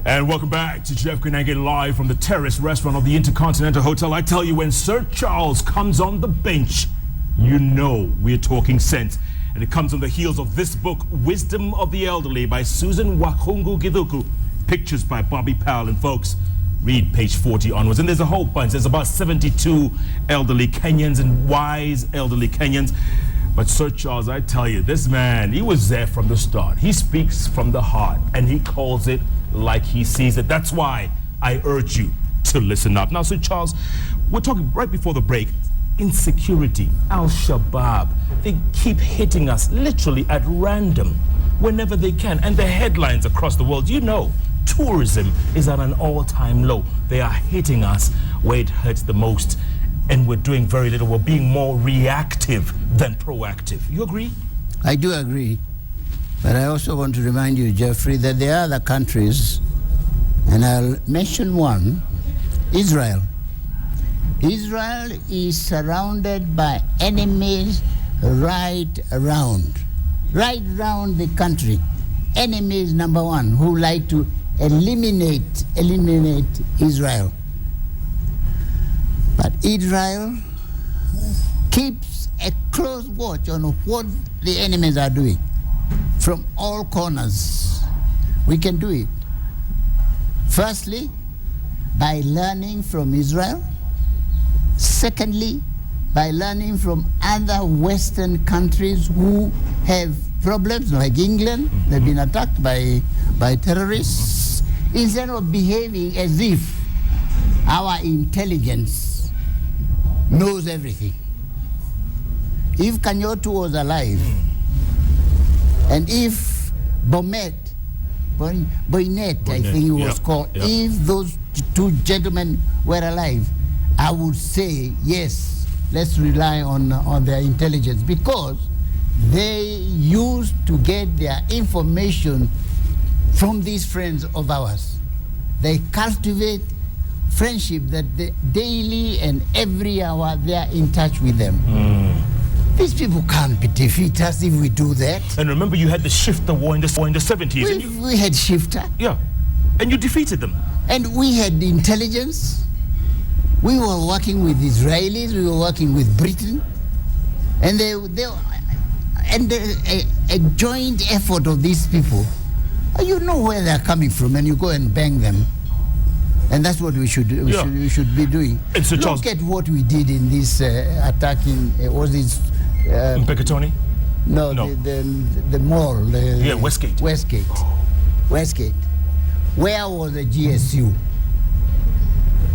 And welcome back to Jeff Koinange live from the terrace restaurant of the Intercontinental Hotel. I tell you, when Sir Charles comes on the bench, you know we're talking sense. And it comes on the heels of this book, Wisdom of the Elderly by Susan Wahungu Githuku. Pictures by Bobby Powell. And folks, read page 40 onwards. And there's a whole bunch. There's about 72 elderly Kenyans and wise elderly Kenyans. But Sir Charles, I tell you, this man, he was there from the start. He speaks from the heart and he calls it like he sees it. That's why I urge you to listen up. Now, Sir Charles, we're talking right before the break. Insecurity, Al-Shabaab, they keep hitting us literally at random whenever they can. And the headlines across the world, you know, tourism is at an all-time low. They are hitting us where it hurts the most. And we're doing very little. We're being more reactive than proactive. You agree? I do agree. But I also want to remind you, Jeffrey, that there are other countries, and I'll mention one, Israel. Israel is surrounded by enemies right around the country. Enemies number one, who like to eliminate Israel. But Israel keeps a close watch on what the enemies are doing from all corners. We can do it. Firstly, by learning from Israel. Secondly, by learning from other Western countries who have problems, like England. They've been attacked by terrorists. Instead of behaving as if our intelligence knows everything. If Kanyotu was alive, and if Boynet, I think he was called, if those two gentlemen were alive, I would say, yes, let's rely on their intelligence, because they used to get their information from these friends of ours. They cultivate friendship that daily and every hour they are in touch with them. These people can't defeat us if we do that. And remember, you had the Shifter War in the 70s. We had Shifter. Yeah, and you defeated them. And we had the intelligence. We were working with Israelis. We were working with Britain, and a joint effort of these people. You know where they're coming from, and you go and bang them. And that's what we should do. We should be doing. And so Charles, look at what we did in this attack in Mpeketoni? No, the mall. Westgate. Westgate. Where was the GSU?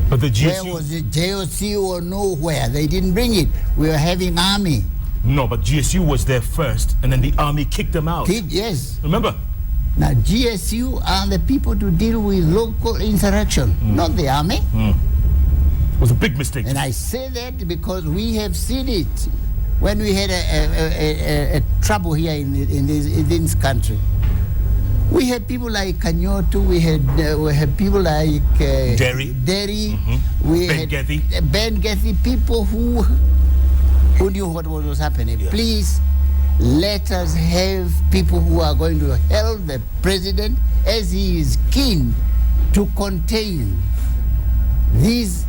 But the GSU... Where was the GSU or nowhere? They didn't bring it. We were having army. No, but GSU was there first, and then the army kicked them out. Yes. Remember? Now, GSU are the people to deal with local insurrection, not the army. It was a big mistake. And I say that because we have seen it when we had a trouble here in this country. We had people like Kanyotu, we had people like Derry. We Ben Gethy. Ben Gethy, people who knew what was happening. Yeah. Please, let us have people who are going to help the president, as he is keen to contain these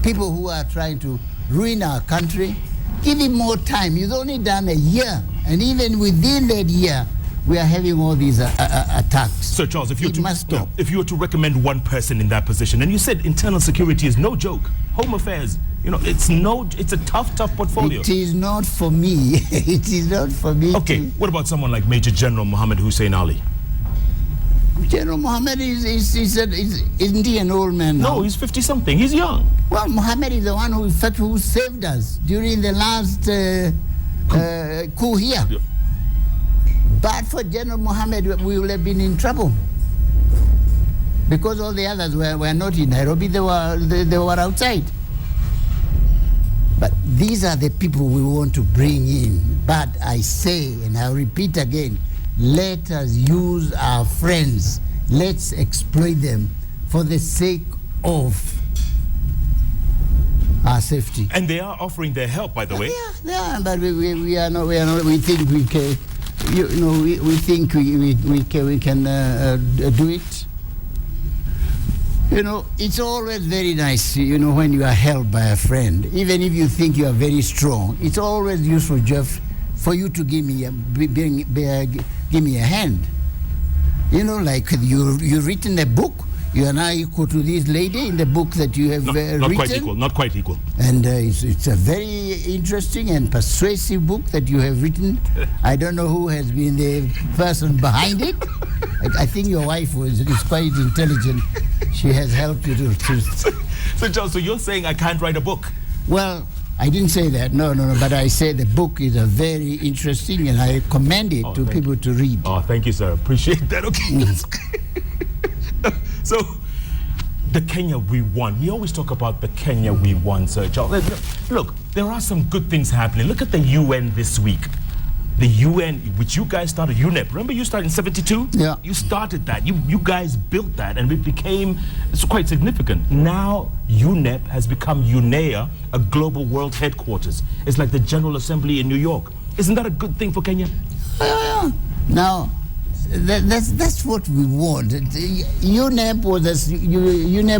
people who are trying to ruin our country. Give him more time. He's only done a year, and even within that year, we are having all these attacks. Sir Charles, if you were to recommend one person in that position, and you said internal security is no joke, home affairs, you know, it's a tough portfolio. It is not for me. It is not for me. Okay, what about someone like Major General Muhammad Hussein Ali? General Muhammad isn't he an old man now? No, he's 50-something. He's young. Well, Muhammad is the one who saved us during the last coup here. Yeah. But for General Muhammad, we would have been in trouble, because all the others were not in Nairobi. They were outside. But these are the people we want to bring in. But I say, and I'll repeat again, let us use our friends. Let's exploit them for the sake of our safety. And they are offering their help, by the way. Yeah, but we are not. We think we can. We think we can do it. You know, it's always very nice, you know, when you are helped by a friend. Even if you think you are very strong, it's always useful, Jeff, for you to give me a hand. You know, like you've written a book. You are now equal to this lady in the book that you have written. Not quite equal. And it's a very interesting and persuasive book that you have written. I don't know who has been the person behind it. I think your wife is quite intelligent. She has helped you to. So, John, so you're saying I can't write a book? Well, I didn't say that. No. But I said the book is a very interesting, and I commend it to people to read. Oh, thank you, sir. Appreciate that. Okay. So, the Kenya we won. We always talk about the Kenya we won, Sir Charles. Look, there are some good things happening. Look at the UN this week. The UN, which you guys started, UNEP. Remember you started in 72? Yeah. You started that. You guys built that, and it's quite significant. Now, UNEP has become UNEA, a global world headquarters. It's like the General Assembly in New York. Isn't that a good thing for Kenya? Now, that's what we want. UNEP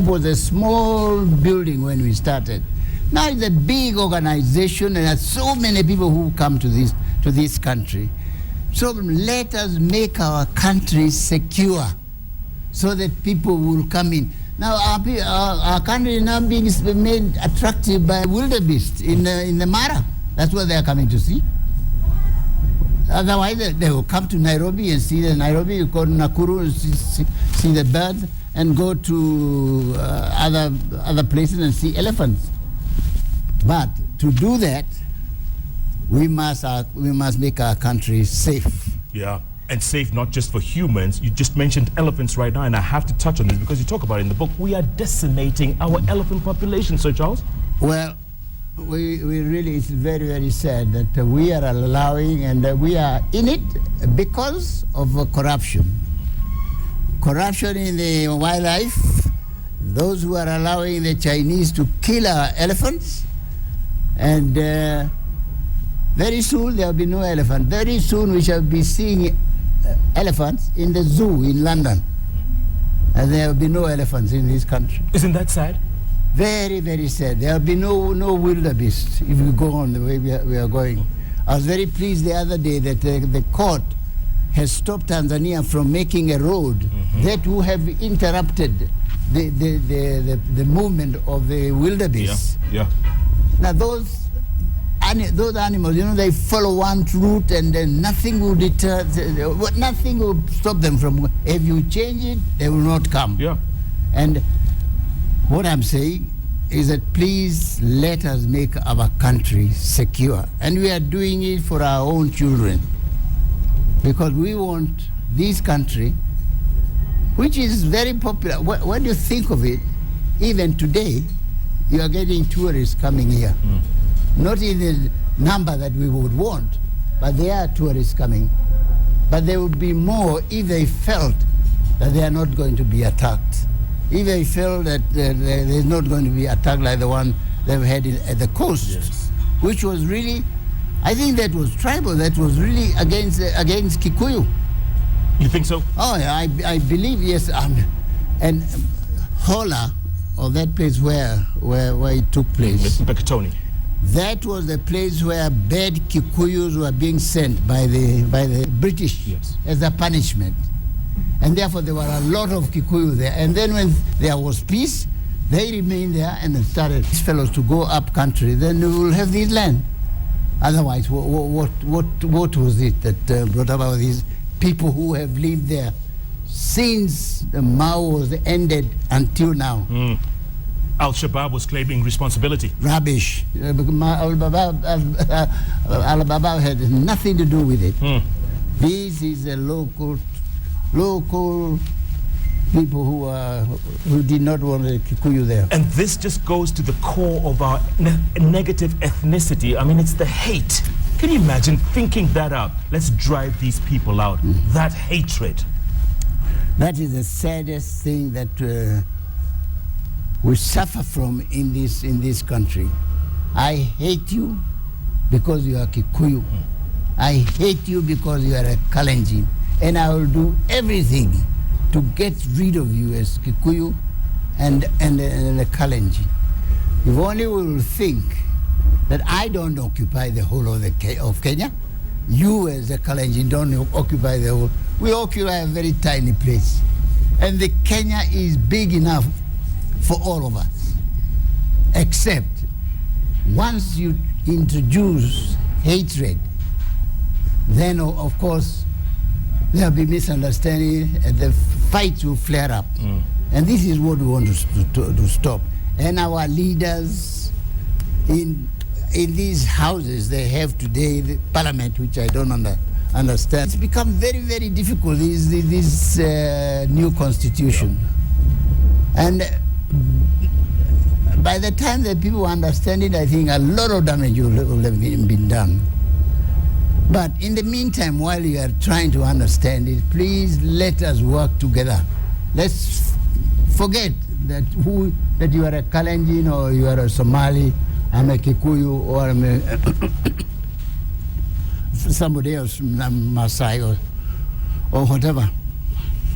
was a small building when we started. Now it's a big organization, and there's so many people who come to this country. So let us make our country secure, so that people will come in. Now our country is now being made attractive by wildebeest in the Mara. That's what they are coming to see. Otherwise, they will come to Nairobi and see the Nairobi, you go to Nakuru and see the birds, and go to other places and see elephants. But to do that, we must make our country safe. Yeah, and safe not just for humans. You just mentioned elephants right now, and I have to touch on this because you talk about it in the book. We are decimating our elephant population, Sir Charles. Well, we really, it's very, very sad that we are allowing, and we are in it because of corruption. Corruption in the wildlife, those who are allowing the Chinese to kill our elephants, and very soon there will be no elephant. Very soon we shall be seeing elephants in the zoo in London, and there will be no elephants in this country. Isn't that sad? Very, very sad. There will be no wildebeest if we go on the way we are going. I was very pleased the other day that the court has stopped Tanzania from making a road that would have interrupted the movement of the wildebeest. Yeah. Now those animals, you know, they follow one route, and then nothing will deter, nothing will stop them from. If you change it, they will not come. Yeah. And what I'm saying is that please let us make our country secure. And we are doing it for our own children, because we want this country, which is very popular. When you think of it, even today, you are getting tourists coming here. Not in the number that we would want, but there are tourists coming. But there would be more if they felt that they are not going to be attacked. If they felt that there is not going to be attack like the one they've had at the coast, which was really, I think that was tribal, that was really against Kikuyu. You think so? Oh, yeah, I believe, yes. And Hola, or that place where it took place. Bekatoni. That was the place where bad Kikuyus were being sent by the British as a punishment. And therefore there were a lot of Kikuyu there. And then when there was peace, they remained there and started these fellows to go up country. Then we will have this land. Otherwise, what was it that brought about these people who have lived there since the Mao was ended until now? Al-Shabaab was claiming responsibility. Rubbish. Al-Shabaab had nothing to do with it. This is a local people who did not want the Kikuyu there. And this just goes to the core of our negative ethnicity. I mean, it's the hate. Can you imagine thinking that up? Let's drive these people out. That hatred. That is the saddest thing that we suffer from in this country. I hate you because you are Kikuyu. I hate you because you are a Kalenjin. And I will do everything to get rid of you as Kikuyu and the Kalenjin. If only we will think that I don't occupy the whole of Kenya, you as a Kalenjin don't occupy the whole. We occupy a very tiny place. And the Kenya is big enough for all of us. Except once you introduce hatred, then of course there'll be misunderstanding and the fights will flare up. And this is what we want to stop. And our leaders in these houses they have today, the parliament, which I don't understand. It's become very, very difficult, this new constitution. And by the time that people understand it, I think a lot of damage will have been done. But in the meantime, while you are trying to understand it, please let us work together. Let's forget that you are a Kalenjin or you are a Somali, I'm a Kikuyu, or I'm somebody else, Maasai or whatever.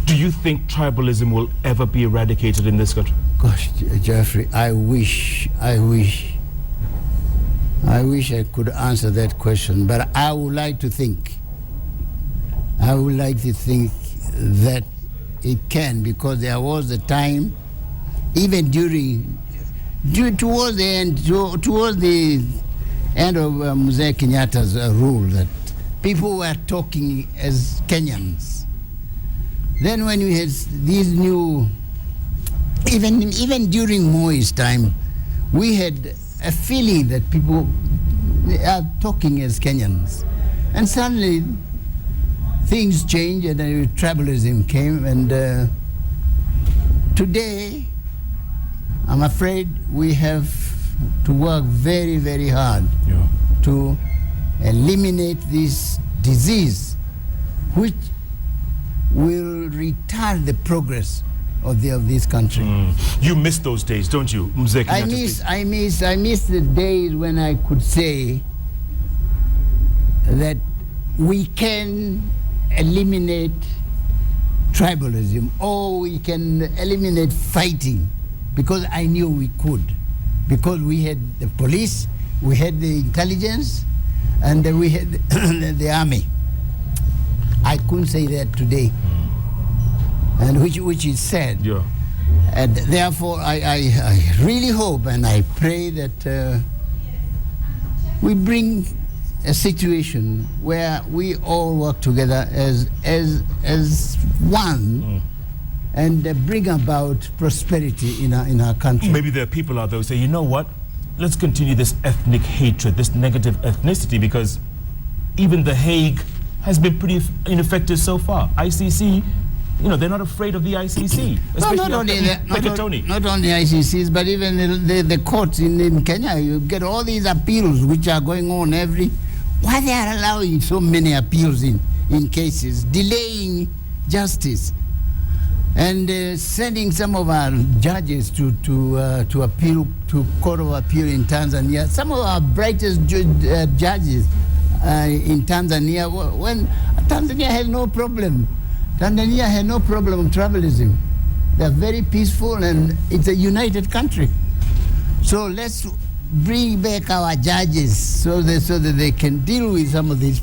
Do you think tribalism will ever be eradicated in this country? Gosh, Jeffrey, I wish I could answer that question, but I would like to think that it can, because there was a time, even towards the end of Mzee Kenyatta's rule, that people were talking as Kenyans. Then when we had these new, even during Moi's time, we had a feeling that people are talking as Kenyans. And suddenly things changed and tribalism came, and today I'm afraid we have to work very, very hard to eliminate this disease, which will retard the progress of this country. You miss those days, don't you, Mzee Kenyatta? I miss the days when I could say that we can eliminate tribalism, or we can eliminate fighting, because I knew we could, because we had the police, we had the intelligence, and we had the army. I couldn't say that today, and which is sad. Yeah. And therefore, I really hope and I pray that we bring a situation where we all work together as one, and bring about prosperity in our country. Maybe there are people out there who say, you know what? Let's continue this ethnic hatred, this negative ethnicity, because even The Hague has been pretty ineffective so far. ICC, they're not afraid of the ICC. Not only ICCs, but even the courts in Kenya. You get all these appeals which are going on why they are allowing so many appeals in cases, delaying justice, and sending some of our judges to appeal to Court of Appeal in Tanzania. Some of our brightest judges in Tanzania, when Tanzania has no problem. Tanzania had no problem with tribalism. They're very peaceful, and it's a united country. So let's bring back our judges so that they can deal with some of these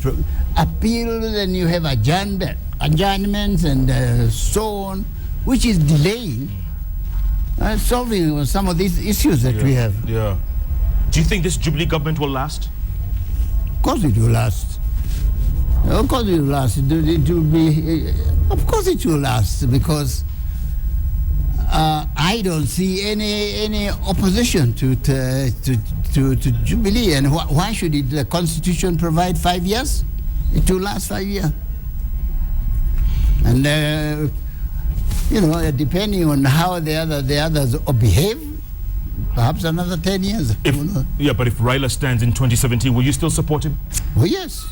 appeals, and you have adjournments and so on, which is delaying solving some of these issues that we have. Yeah. Do you think this Jubilee government will last? Of course it will last. Of course it will last. It will be. Of course it will last, because I don't see any opposition to Jubilee. And why should the Constitution provide 5 years? It will last 5 years. And depending on how the others behave, perhaps another 10 years. Yeah, but if Raila stands in 2017, will you still support him? Oh yes.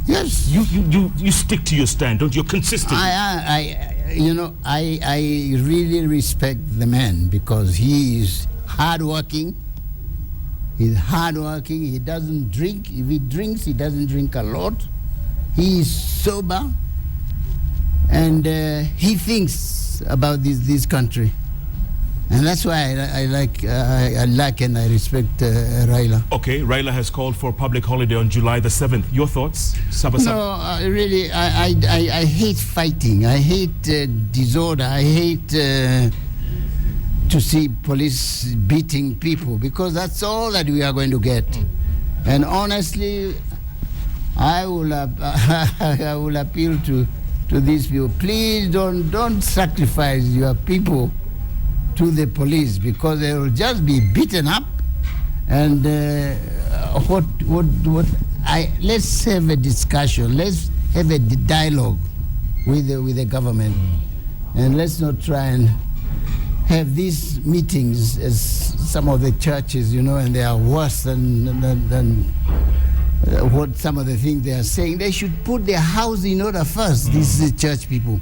Yes. You stick to your stand, don't you? You're consistent. I really respect the man, because he is hardworking. He's hardworking. He doesn't drink. If he drinks, he doesn't drink a lot. He is sober, and he thinks about this country. And that's why I like and I respect Raila. Okay, Raila has called for a public holiday on July the 7th. Your thoughts? No, really, I hate fighting. I hate disorder. I hate to see police beating people, because that's all that we are going to get. And honestly, I will appeal to these people. Please don't sacrifice your people to the police, because they will just be beaten up. And let's have a discussion. Let's have a dialogue with the government, and let's not try and have these meetings as some of the churches, and they are worse than what some of the things they are saying. They should put their house in order first. These are church people,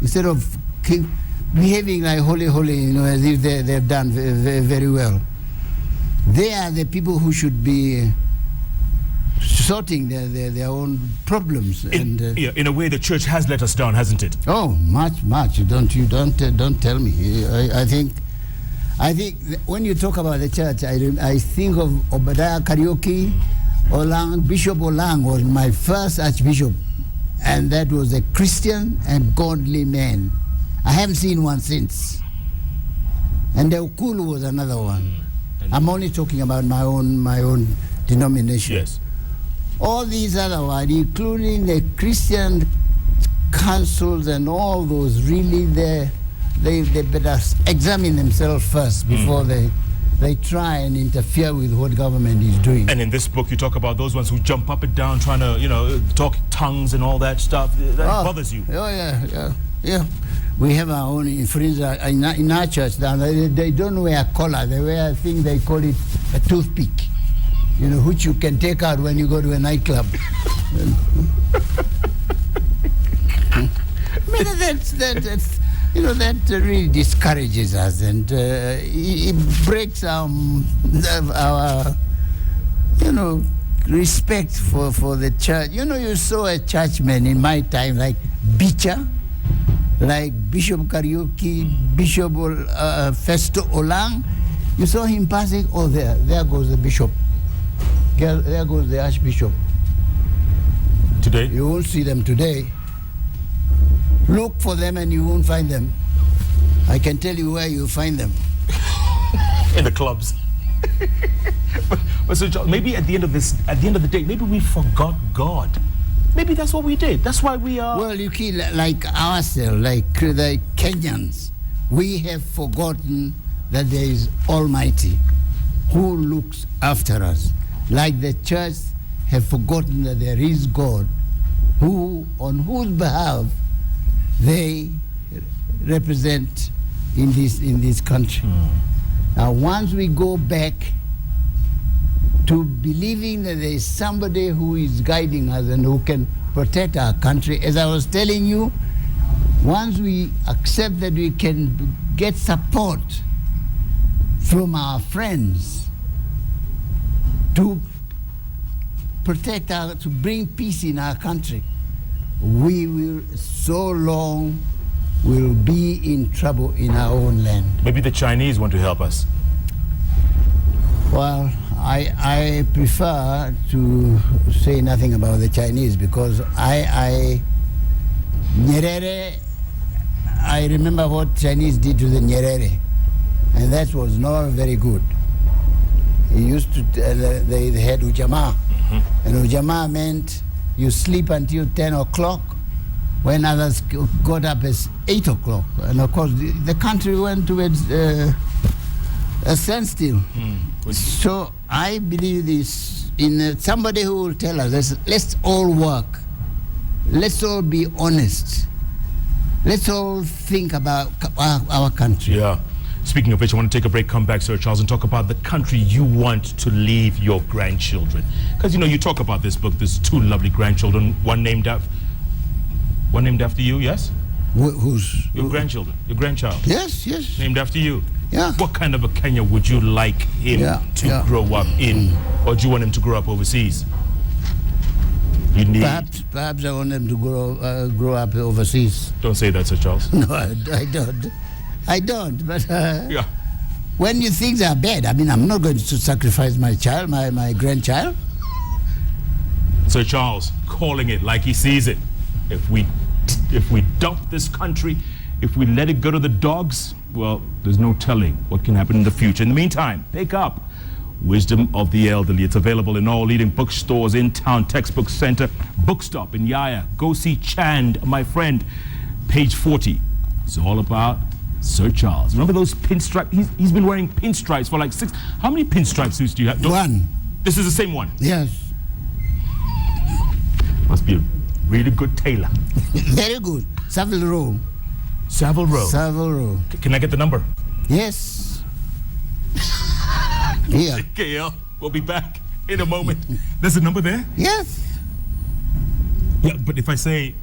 instead of behaving like holy, as if they've done very, very well. They are the people who should be sorting their own problems. In a way, the church has let us down, hasn't it? Oh, much. Don't tell me. I think when you talk about the church, I think of Obadiah Karaoke. Bishop Olang was my first archbishop, and that was a Christian and godly man. I haven't seen one since. And the Ukulu was another one. I'm only talking about my own denomination. Yes. All these other ones, including the Christian councils and all those, really they better examine themselves first before they try and interfere with what government is doing. And in this book, you talk about those ones who jump up and down trying to, talk tongues and all that stuff. That bothers you. Oh, yeah. We have our own influencer in our church down there. They don't wear a collar. They wear a thing, they call it a toothpick, which you can take out when you go to a nightclub. That really discourages us, and it breaks our respect for the church. You saw a churchman in my time like Bicha, like Bishop Karaoke, Bishop Festo Olang. You saw him passing. Oh, there goes the bishop. There goes the archbishop. Today? You won't see them today. Look for them and you won't find them. I can tell you where you'll find them. In the clubs. But so John, maybe at the end of the day, maybe we forgot God. Maybe that's what we did. That's why we are. Well, you see, like ourselves, like the Kenyans, we have forgotten that there is Almighty who looks after us. Like the church have forgotten that there is God on whose behalf they represent in this country. Now, once we go back to believing that there is somebody who is guiding us and who can protect our country, as I was telling you, once we accept that we can get support from our friends to protect to bring peace in our country, we will be in trouble in our own land. Maybe the Chinese want to help us. Well, I prefer to say nothing about the Chinese, because Nyerere, I remember what Chinese did to the Nyerere, and that was not very good. He used to, they had Ujamaa, and Ujamaa meant you sleep until 10 o'clock when others got up at 8 o'clock. And of course, the country went towards a standstill. So I believe this in somebody who will tell us, let's all work. Let's all be honest. Let's all think about our country. Yeah. Speaking of which, I want to take a break, come back, Sir Charles, and talk about the country you want to leave your grandchildren. Because, you talk about this book, there's two lovely grandchildren, one named after you, yes? Who's? Your grandchildren, your grandchild. Yes. Named after you. Yeah. What kind of a Kenya would you like him to grow up in? Or do you want him to grow up overseas? Perhaps I want him to grow up overseas. Don't say that, Sir Charles. No, I don't. But when you things are bad, I mean, I'm not going to sacrifice my child, my grandchild. Sir Charles calling it like he sees it. If we dump this country, if we let it go to the dogs, well, there's no telling what can happen in the future. In the meantime, pick up Wisdom of the Elderly. It's available in all leading bookstores in town, Textbook Center, Bookstop in Yaya. Go see Chand, my friend. Page 40. It's all about Sir Charles. Remember those pinstripes? He's been wearing pinstripes for like 6. How many pinstripe suits do you have? One. This is the same one? Yes. Must be a really good tailor. Very good. Savile Row. Savile Row. Savile Row. Can I get the number? Yes. Here. JKL, we'll be back in a moment. There's a number there? Yes. Yeah, but if I say